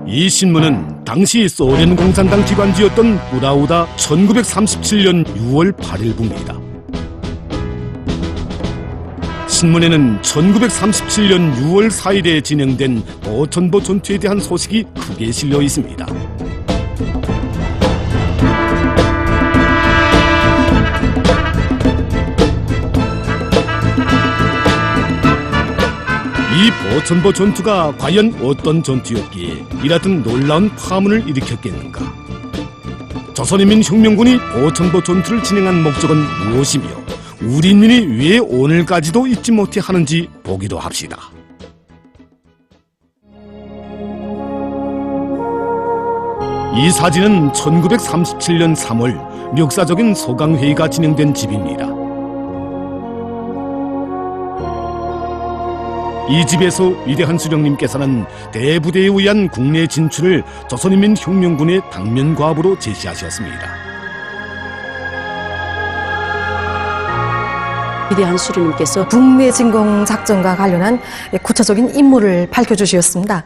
이 신문은 당시 소련 공산당 기관지였던 우라우다 1937년 6월 8일부입니다. 신문에는 1937년 6월 4일에 진행된 보천보 전투에 대한 소식이 크게 실려 있습니다. 이 보천보 전투가 과연 어떤 전투였기에 이같은 놀라운 파문을 일으켰겠는가? 조선인민혁명군이 보천보 전투를 진행한 목적은 무엇이며 우리 인민이 왜 오늘까지도 잊지 못해 하는지 보기로 합시다. 이 사진은 1937년 3월 역사적인 소강회의가 진행된 집입니다. 이 집에서 위대한 수령님께서는 대부대에 의한 국내 진출을 조선인민혁명군의 당면과업으로 제시하셨습니다. 위대한 수령님께서 국내 진공 작전과 관련한 구체적인 임무를 밝혀주셨습니다.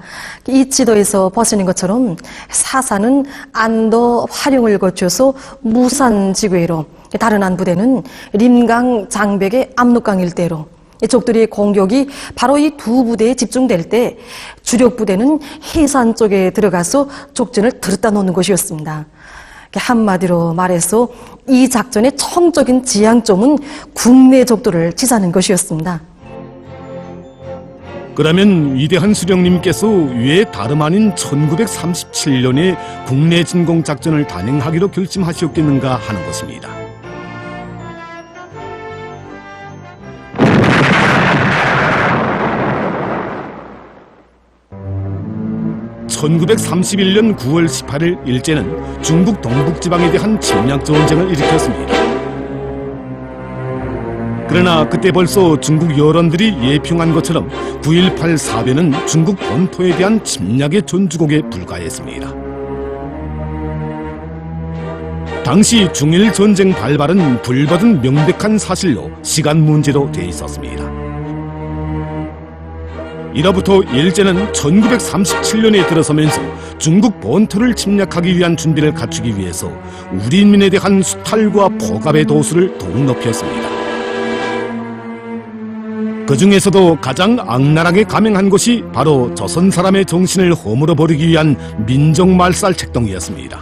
이 지도에서 보시는 것처럼 사사는 안도 화룡을 거쳐서 무산 지구로, 다른 한 부대는 림강 장백의 압록강 일대로, 적들의 공격이 바로 이 두 부대에 집중될 때 주력 부대는 해산 쪽에 들어가서 적진을 들었다 놓는 것이었습니다. 한마디로 말해서 이 작전의 총적인 지향점은 국내 적도를 치자는 것이었습니다. 그러면 위대한 수령님께서 왜 다름 아닌 1937년에 국내 진공 작전을 단행하기로 결심하셨겠는가 하는 것입니다. 1931년 9월 18일 일제는 중국 동북지방에 대한 침략 전쟁을 일으켰습니다. 그러나 그때 벌써 중국 여론들이 예평한 것처럼 9.18 사변은 중국 본토에 대한 침략의 전주곡에 불과했습니다. 당시 중일 전쟁 발발은 불보듯 명백한 사실로 시간 문제로 돼 있었습니다. 이로부터 일제는 1937년에 들어서면서 중국 본토를 침략하기 위한 준비를 갖추기 위해서 우리 인민에 대한 수탈과 포갑의 도수를 더욱 높였습니다. 그 중에서도 가장 악랄하게 감행한 것이 바로 조선 사람의 정신을 허물어 버리기 위한 민족말살 책동이었습니다.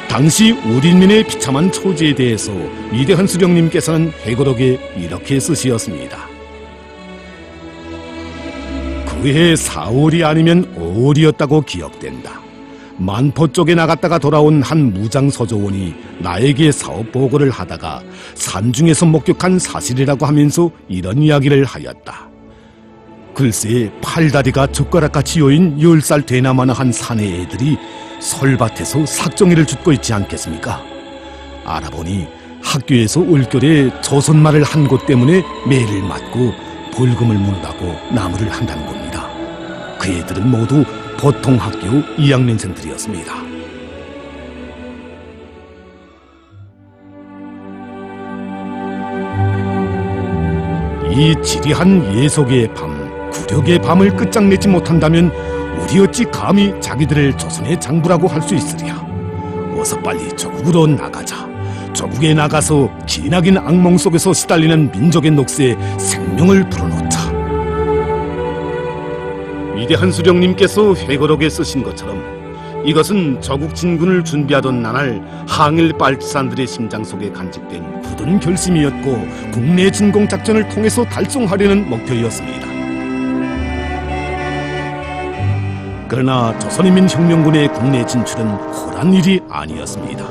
당시 우리 인민의 비참한 처지에 대해서 위대한 수령님께서는 회고록에 이렇게 쓰시었습니다. 그해 4월이 아니면 5월이었다고 기억된다. 만포 쪽에 나갔다가 돌아온 한 무장서조원이 나에게 사업 보고를 하다가 산중에서 목격한 사실이라고 하면서 이런 이야기를 하였다. 글쎄 팔다리가 젓가락같이 여인 10살 되나마나 한 사내 애들이 설밭에서 삭정이를 줍고 있지 않겠습니까? 알아보니 학교에서 올겨울에 조선말을 한 곳 때문에 매를 맞고 벌금을 물으라고 나무를 한다는 겁니다. 그 애들은 모두 보통 학교 2학년생들이었습니다. 이 지리한 예속의 밤, 굴욕의 밤을 끝장내지 못한다면 우리 어찌 감히 자기들을 조선의 장부라고 할 수 있으랴. 어서 빨리 조국으로 나가자. 조국에 나가서 기나긴 악몽 속에서 시달리는 민족의 녹새에 생명을 불어넣자. 위대한 수령님께서 회고록에 쓰신 것처럼 이것은 조국 진군을 준비하던 나날 항일 빨치산들의 심장 속에 간직된 굳은 결심이었고 국내 진공 작전을 통해서 달성하려는 목표였습니다. 그러나 조선인민혁명군의 국내 진출은 허란 일이 아니었습니다.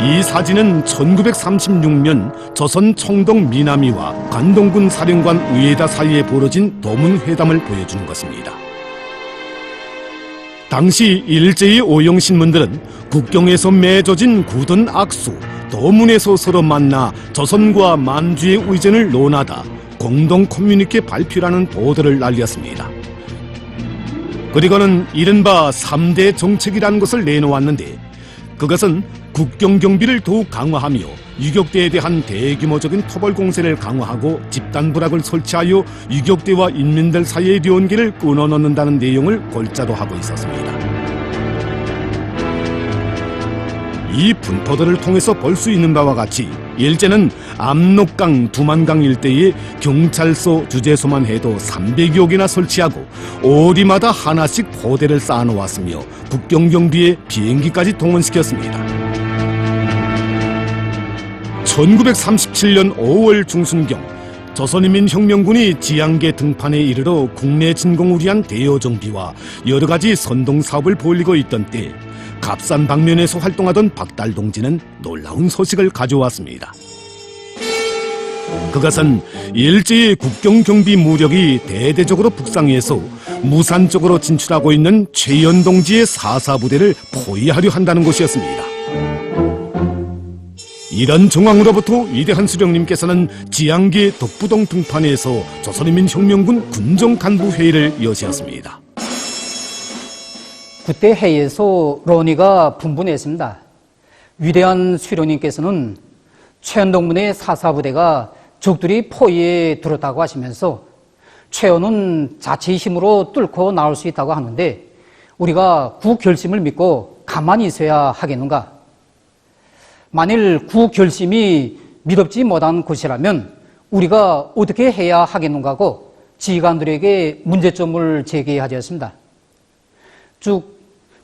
이 사진은 1936년 조선 청동 미나미와 관동군 사령관 우에다 사이에 벌어진 도문회담을 보여주는 것입니다. 당시 일제의 오용신문들은 국경에서 맺어진 굳은 악수, 도문에서 서로 만나 조선과 만주의 의전을 논하다 공동 커뮤니케 발표라는 보도를 날렸습니다. 그리고는 이른바 3대 정책이라는 것을 내놓았는데 그것은 국경 경비를 더욱 강화하며 유격대에 대한 대규모적인 토벌 공세를 강화하고 집단 부락을 설치하여 유격대와 인민들 사이의 연계를 끊어놓는다는 내용을 골자로 하고 있었습니다. 이 분포들을 통해서 볼 수 있는 바와 같이 일제는 압록강, 두만강 일대에 경찰서, 주재소만 해도 300여 개나 설치하고 어디마다 하나씩 포대를 쌓아놓았으며 국경경비에 비행기까지 동원시켰습니다. 1937년 5월 중순경 조선인민혁명군이 지양계 등판에 이르러 국내 진공을 위한 대여 정비와 여러 가지 선동 사업을 벌이고 있던 때 갑산 방면에서 활동하던 박달 동지는 놀라운 소식을 가져왔습니다. 그것은 일제의 국경경비 무력이 대대적으로 북상해서 무산 쪽으로 진출하고 있는 최연 동지의 사사부대를 포위하려 한다는 것이었습니다. 이런 정황으로부터 이대한 수령님께서는 지양계 덕부동 등판에서 조선인민혁명군 군정간부회의를 여시었습니다. 그때 회의에서 논의가 분분했습니다. 위대한 수령님께서는 최연동문의 사사부대가 적들이 포위에 들었다고 하시면서 최연은 자체의 힘으로 뚫고 나올 수 있다고 하는데 우리가 구 결심을 믿고 가만히 있어야 하겠는가? 만일 구 결심이 믿업지 못한 것이라면 우리가 어떻게 해야 하겠는가고 지휘관들에게 문제점을 제기하였습니다. 쭉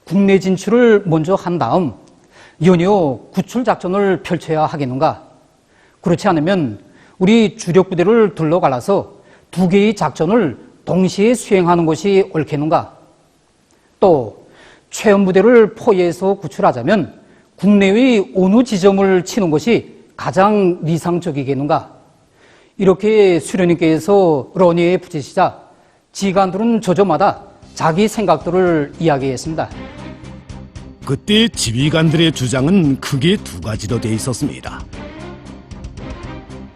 국내 진출을 먼저 한 다음 연이어 구출 작전을 펼쳐야 하겠는가? 그렇지 않으면 우리 주력 부대를 둘러갈라서 두 개의 작전을 동시에 수행하는 것이 옳겠는가? 또 최연 부대를 포위해서 구출하자면 국내의 어느 지점을 치는 것이 가장理想적이겠는가? 이렇게 수령님께서 논의에 붙이시자 지휘관들은 저저마다 자기 생각들을 이야기했습니다. 그때 지휘관들의 주장은 크게 두 가지로 돼 있었습니다.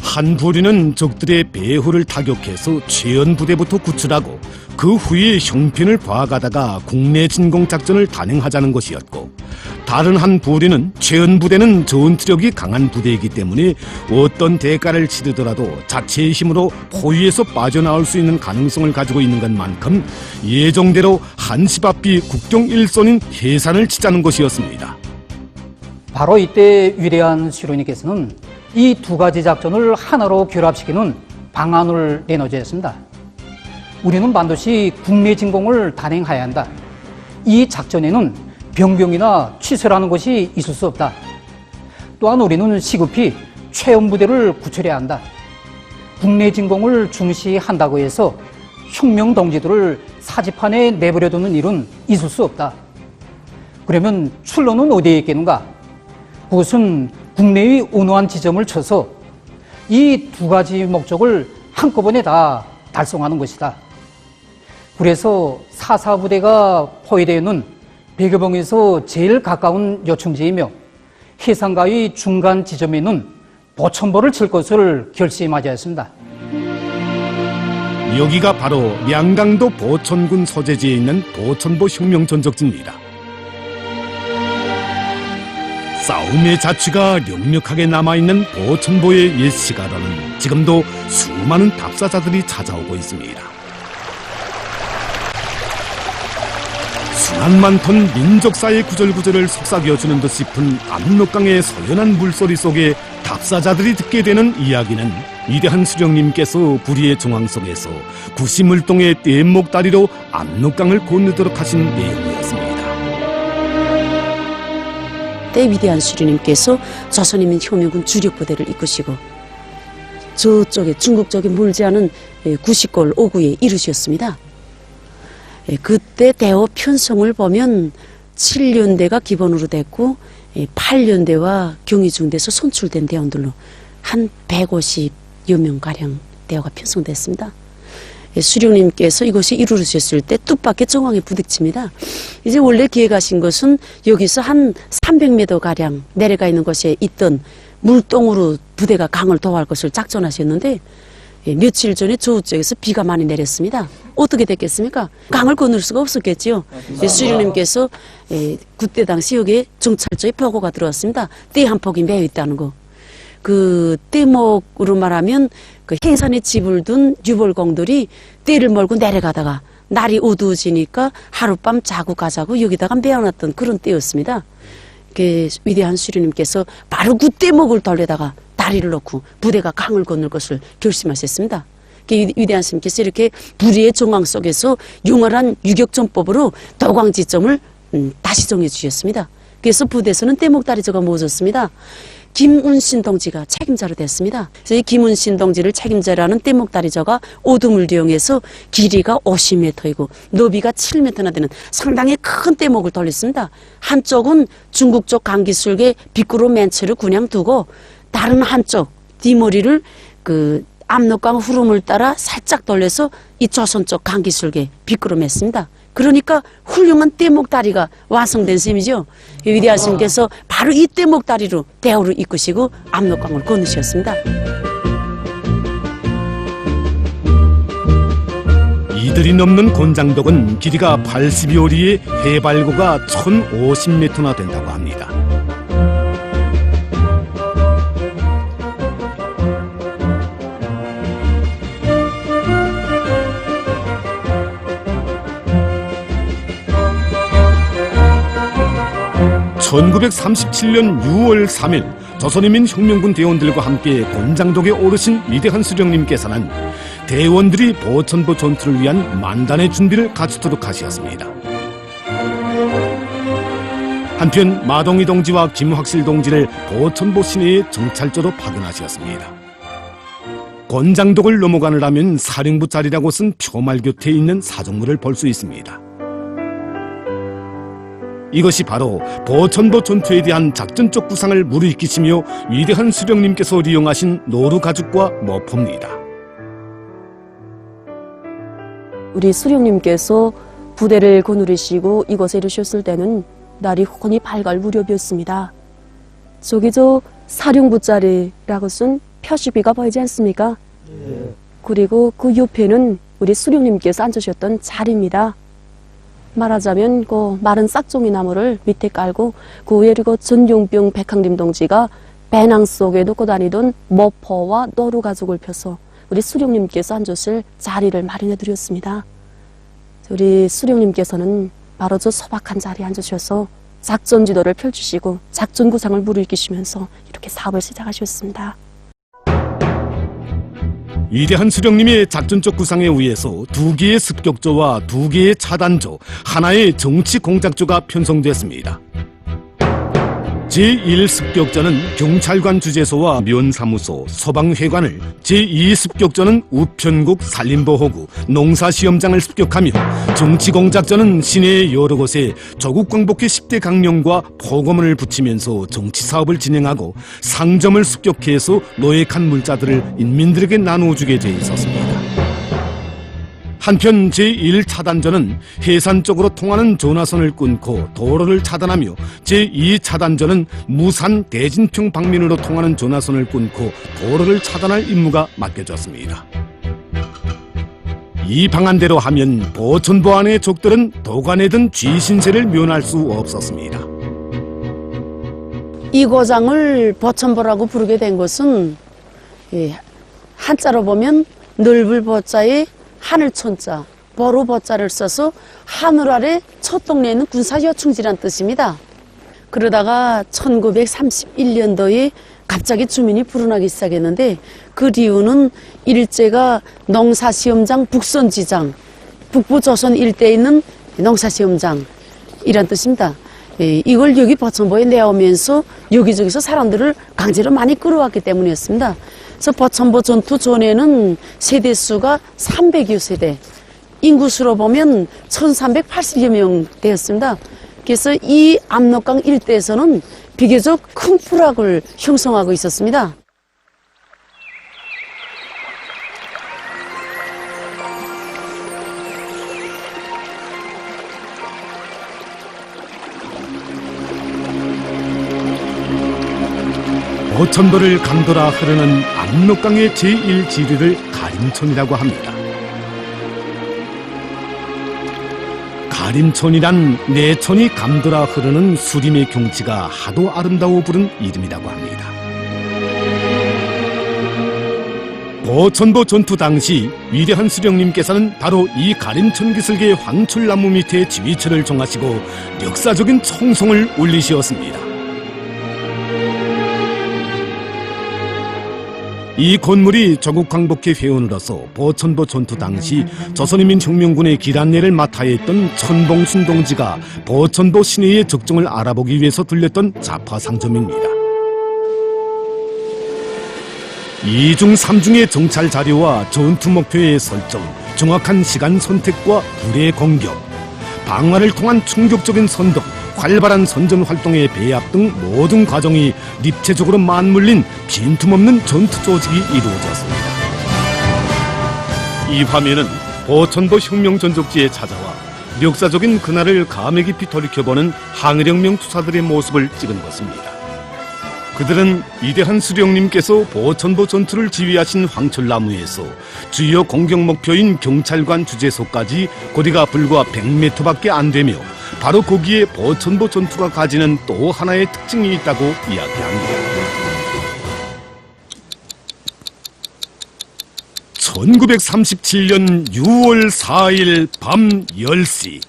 한 부류는 적들의 배후를 타격해서 최연 부대부터 구출하고 그 후에 형편을 봐가다가 국내 진공 작전을 단행하자는 것이었고, 다른 한 부류는 최연 부대는 전투력이 강한 부대이기 때문에 어떤 대가를 치르더라도 자체의 힘으로 포위에서 빠져나올 수 있는 가능성을 가지고 있는 것만큼 예정대로 한시 앞이 국경 일선인 해산을 치자는 것이었습니다. 바로 이때 위대한 수령님께서는 이 두 가지 작전을 하나로 결합시키는 방안을 내놓으셨습니다. 우리는 반드시 국내 진공을 단행해야 한다. 이 작전에는 병병이나 취소라는 것이 있을 수 없다. 또한 우리는 시급히 최연 부대를 구출해야 한다. 국내 진공을 중시한다고 해서 혁명 동지들을 사지판에 내버려두는 일은 있을 수 없다. 그러면 출로는 어디에 있겠는가? 그것은 국내의 온화한 지점을 쳐서 이 두 가지 목적을 한꺼번에 다 달성하는 것이다. 그래서 사사부대가 포위되어 있는 백여봉에서 제일 가까운 요충지이며 해상가의 중간 지점에 있는 보천보를 칠 것을 결심하였습니다. 여기가 바로 양강도 보천군 소재지에 있는 보천보 혁명전적지입니다. 싸움의 자취가 역력하게 남아있는 보천보의 옛 시가로는 지금도 수많은 답사자들이 찾아오고 있습니다. 순한 많던 민족사의 구절구절을 속삭여주는 듯 싶은 압록강의 소연한 물소리 속에 답사자들이 듣게 되는 이야기는 위대한 수령님께서 불의의 정황 속에서 구시물동의 뗏목다리로 압록강을 건너도록 하신 내용이었습니다. 때 위대한 수령님께서 조선인민혁명군 주력부대를 이끄시고 저쪽에 중국 쪽에 멀지 않은 구시골 오구에 이르셨습니다. 그때 대호 편성을 보면 7년대가 기본으로 됐고 8년대와 경의중대에서 선출된 대원들로 한 150여 명가량 대호가 편성됐습니다. 수령님께서 이것이 이루어졌을 때 뜻밖의 정황에 부딪힙니다. 이제 원래 기획하신 것은 여기서 한 300m가량 내려가 있는 곳에 있던 물동으로 부대가 강을 도할 것을 작전하셨는데 며칠 전에 저쪽에서 비가 많이 내렸습니다. 어떻게 됐겠습니까? 강을 건널 수가 없었겠지요. 수령님께서 그때 당시 여기에 정찰조에 보고가 들어왔습니다. 떼 한 폭이 매여 있다는 거. 그 떼목으로 말하면 그 해산에 집을 둔 유벌공들이 떼를 몰고 내려가다가 날이 어두워지니까 하룻밤 자고 가자고 여기다가 매어놨던 그런 떼였습니다. 그 위대한 수령님께서 바로 그 떼목을 돌려다가 다리를 놓고 부대가 강을 건널 것을 결심하셨습니다. 위대한 스님께서 이렇게 불의의 정황 속에서 용활한 유격전법으로 도광지점을 다시 정해 주셨습니다. 그래서 부대에서는 떼목다리저가 모졌습니다. 김운신 동지가 책임자로 됐습니다. 그래서 이 김운신 동지를 책임자라는 떼목다리저가 오두물 이용해서 길이가 50m이고 너비가 7m나 되는 상당히 큰 떼목을 돌렸습니다. 한쪽은 중국 쪽 강기술계 빗구로 맨체를 그냥 두고 다른 한쪽 뒷머리를 그 압록강 흐름을 따라 살짝 돌려서 이 조선 쪽 강기술계 빗구로 맸습니다. 그러니까 훌륭한 떼목다리가 완성된 셈이죠. 위대한 스님께서 바로 이 떼목다리로 대우를 이끄시고 압록강을 건너셨습니다. 이들이 넘는 곤장독은 길이가 82오리에 해발고가 1050m나 된다고 합니다. (1937년 6월 3일) 조선인민 혁명군 대원들과 함께 곤장독에 오르신 위대한 수령님께서는 대원들이 보천보 전투를 위한 만단의 준비를 갖추도록 하셨습니다. 한편 마동희 동지와 김확실 동지를 보천보 시내의 정찰조로 파견하셨습니다. 곤장독을 넘어가느라면 사령부 자리라고 쓴 표말 곁에 있는 사정물을 볼 수 있습니다. 이것이 바로 보천보 전투에 대한 작전적 구상을 무르익히시며 위대한 수령님께서 리용하신 노루 가죽과 모포입니다. 우리 수령님께서 부대를 거느리시고 이곳에 이르셨을 때는 날이 훤히 밝을 무렵이었습니다. 저기 저 사령부 자리라고 쓴 표시비가 보이지 않습니까? 그리고 그 옆에는 우리 수령님께서 앉으셨던 자리입니다. 말하자면 그 마른 싹종이 나무를 밑에 깔고 그 위에 그 전용병 백항림 동지가 배낭 속에 놓고 다니던 모포와 노루 가죽을 펴서 우리 수령님께서 앉으실 자리를 마련해 드렸습니다. 우리 수령님께서는 바로 저 소박한 자리에 앉으셔서 작전 지도를 펼치시고 작전 구상을 무르익히시면서 이렇게 사업을 시작하셨습니다. 위대한 수령님의 작전적 구상에 의해서 2개의 습격조와 2개의 차단조, 하나의 정치 공작조가 편성됐습니다. 제1습격조는 경찰관 주재소와 면사무소, 소방회관을, 제2습격조는 우편국, 산림보호구, 농사시험장을 습격하며 정치공작조는 시내의 여러 곳에 조국광복회 10대 강령과 포고문을 붙이면서 정치사업을 진행하고 상점을 습격해서 노획한 물자들을 인민들에게 나누어주게 돼 있었습니다. 한편 제1차단조는 해산 쪽으로 통하는 전화선을 끊고 도로를 차단하며 제2차단조는 무산 대진평 방면으로 통하는 전화선을 끊고 도로를 차단할 임무가 맡겨졌습니다. 이 방안대로 하면 보천보 안의 적들은 도간에 든 쥐신세를 면할 수 없었습니다. 이 고장을 보천보라고 부르게 된 것은 한자로 보면 넓을 보자에 하늘천자, 보로 보자를 써서 하늘 아래 첫 동네에는 군사요충지란 뜻입니다. 그러다가 1931년도에 갑자기 주민이 불어나기 시작했는데 그 이유는 일제가 농사시험장 북선지장, 북부조선 일대에 있는 농사시험장 이란 뜻입니다. 이걸 여기 보천보에 내오면서 여기저기서 사람들을 강제로 많이 끌어왔기 때문이었습니다. 그래서 보천보 전투 전에는 세대수가 300여 세대, 인구수로 보면 1380여 명 되었습니다. 그래서 이 압록강 일대에서는 비교적 큰 부락을 형성하고 있었습니다. 보천보를 감돌아 흐르는 압록강의 제1지류를 가림천이라고 합니다. 가림천이란 내천이 감돌아 흐르는 수림의 경치가 하도 아름다워 부른 이름이라고 합니다. 보천보 전투 당시 위대한 수령님께서는 바로 이 가림천 기슭의 황철나무 밑에 지휘처를 정하시고 역사적인 청송을 울리시었습니다. 이 건물이 조국 광복회 회원으로서 보천보 전투 당시 조선인민혁명군의 기란례를 맡아야 했던 천봉순 동지가 보천보 시내의 적정을 알아보기 위해서 들렸던 자파상점입니다. 2중 3중의 정찰 자료와 전투 목표의 설정, 정확한 시간 선택과 불의 공격, 방화를 통한 충격적인 선동, 활발한 선전 활동의 배합 등 모든 과정이 입체적으로 맞물린 빈틈없는 전투 조직이 이루어졌습니다. 이 화면은 보천보 혁명 전적지에 찾아와 역사적인 그날을 감회 깊이 돌이켜보는 항일혁명 투사들의 모습을 찍은 것입니다. 그들은 위대한 수령님께서 보천보 전투를 지휘하신 황철나무에서 주요 공격 목표인 경찰관 주재소까지 거리가 불과 100m밖에 안 되며 바로 거기에 보천보 전투가 가지는 또 하나의 특징이 있다고 이야기합니다. 1937년 6월 4일 밤 10시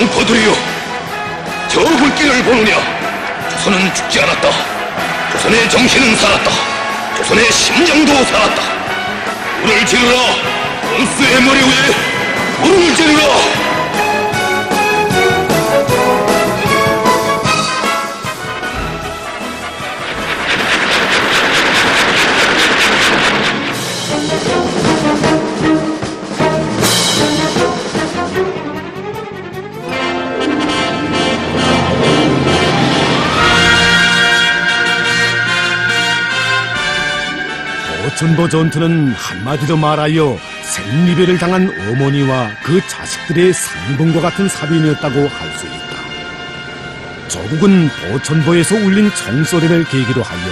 동포들이여, 저 불길을 보느냐? 조선은 죽지 않았다. 조선의 정신은 살았다. 조선의 심장도 살았다. 불을 지르라. 원수의 머리 위에 불을 지르라. 보천보 전투는 한마디로 말하여 생리배를 당한 어머니와 그 자식들의 상봉과 같은 사변이었다고 할 수 있다. 조국은 보천보에서 울린 총소리를 계기로 하여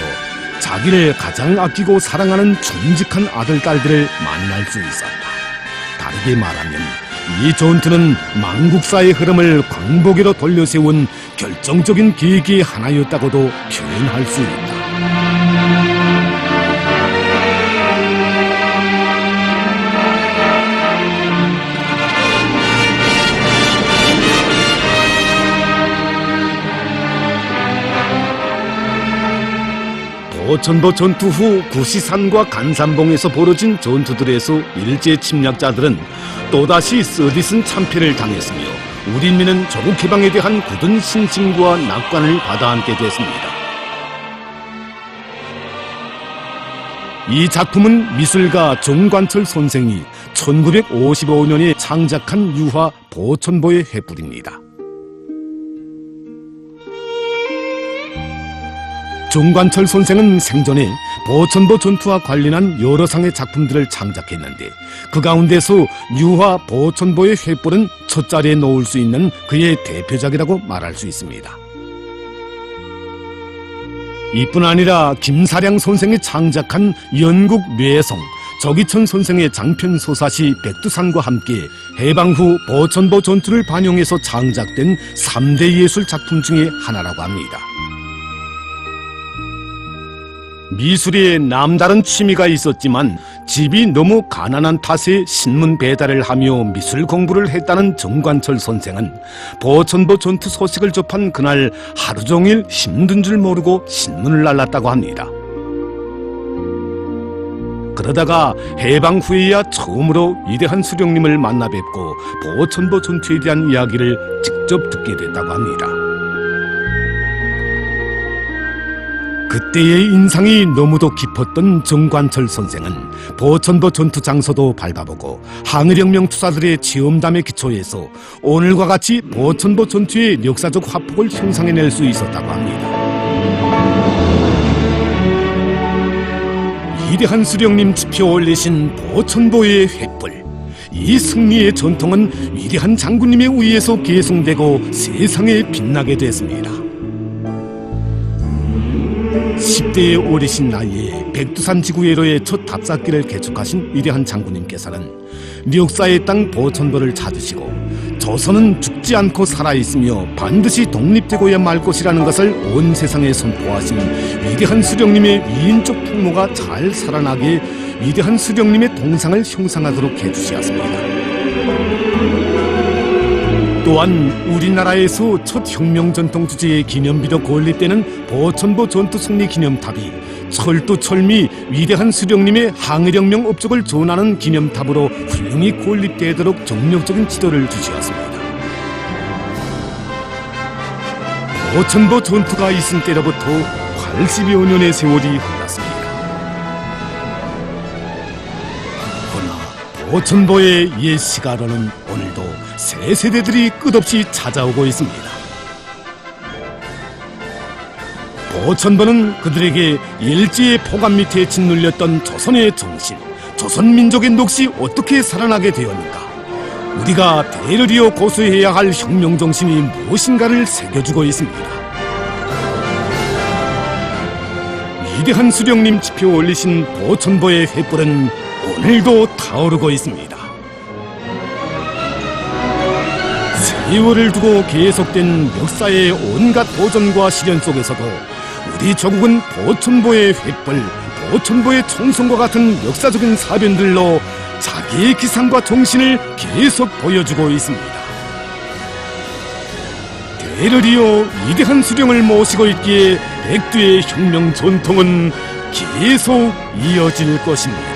자기를 가장 아끼고 사랑하는 듬직한 아들, 딸들을 만날 수 있었다. 다르게 말하면 이 전투는 망국사의 흐름을 광복으로 돌려세운 결정적인 계기의 하나였다고도 표현할 수 있다. 보천보 전투 후 구시산과 간산봉에서 벌어진 전투들에서 일제 침략자들은 또다시 서디슨 참패를 당했으며 우리민은 조국 해방에 대한 굳은 신심과 낙관을 받아안게 됐습니다. 이 작품은 미술가 정관철 선생이 1955년에 창작한 유화 보천보의 횃불입니다. 정관철 선생은 생전에 보천보 전투와 관련한 여러 상의 작품들을 창작했는데 그 가운데서 유화 보천보의 횃불은 첫 자리에 놓을 수 있는 그의 대표작이라고 말할 수 있습니다. 이뿐 아니라 김사량 선생이 창작한 연국 뇌성, 적이천 선생의 장편 소사시 백두산과 함께 해방 후 보천보 전투를 반영해서 창작된 3대 예술 작품 중에 하나라고 합니다. 미술에 남다른 취미가 있었지만 집이 너무 가난한 탓에 신문 배달을 하며 미술 공부를 했다는 정관철 선생은 보천보 전투 소식을 접한 그날 하루 종일 힘든 줄 모르고 신문을 날랐다고 합니다. 그러다가 해방 후에야 처음으로 위대한 수령님을 만나 뵙고 보천보 전투에 대한 이야기를 직접 듣게 됐다고 합니다. 그때의 인상이 너무도 깊었던 정관철 선생은 보천보 전투 장소도 밟아보고 항일혁명 투사들의 체험담에 기초해서 오늘과 같이 보천보 전투의 역사적 화폭을 형상해낼 수 있었다고 합니다. 위대한 수령님 지표 올리신 보천보의 횃불. 이 승리의 전통은 위대한 장군님에 의해서 계승되고 세상에 빛나게 됐습니다. 10대의 어리신 나이에 백두산 지구회로의 첫 답사길을 개축하신 위대한 장군님께서는 역사의 땅 보천보를 찾으시고 조선은 죽지 않고 살아있으며 반드시 독립되고야 말 것이라는 것을 온 세상에 선포하신 위대한 수령님의 위인적 풍모가 잘 살아나게 위대한 수령님의 동상을 형상하도록 해주시었습니다. 또한 우리나라에서 첫 혁명 전통 주제의 기념비로 건립되는 보천보 전투 승리 기념탑이 철두철미 위대한 수령님의 항일혁명 업적을 전하는 기념탑으로 훌륭히 건립되도록 정력적인 지도를 주시었습니다. 보천보 전투가 있은 때로부터 80여 년의 세월이 흘렀습니다. 그러나 보천보의 옛 시가로는 오늘도 새 세대들이 끝없이 찾아오고 있습니다. 보천보는 그들에게 일제의 포감 밑에 짓눌렸던 조선의 정신, 조선민족의 넋이 어떻게 살아나게 되었는가, 우리가 대를 이어 고수해야 할 혁명정신이 무엇인가를 새겨주고 있습니다. 위대한 수령님 지표 올리신 보천보의 횃불은 오늘도 타오르고 있습니다. 세월을 두고 계속된 역사의 온갖 도전과 시련 속에서도 우리 조국은 보천보의 횃불, 보천보의 총성과 같은 역사적인 사변들로 자기의 기상과 정신을 계속 보여주고 있습니다. 대를 이어 위대한 수령을 모시고 있기에 백두의 혁명 전통은 계속 이어질 것입니다.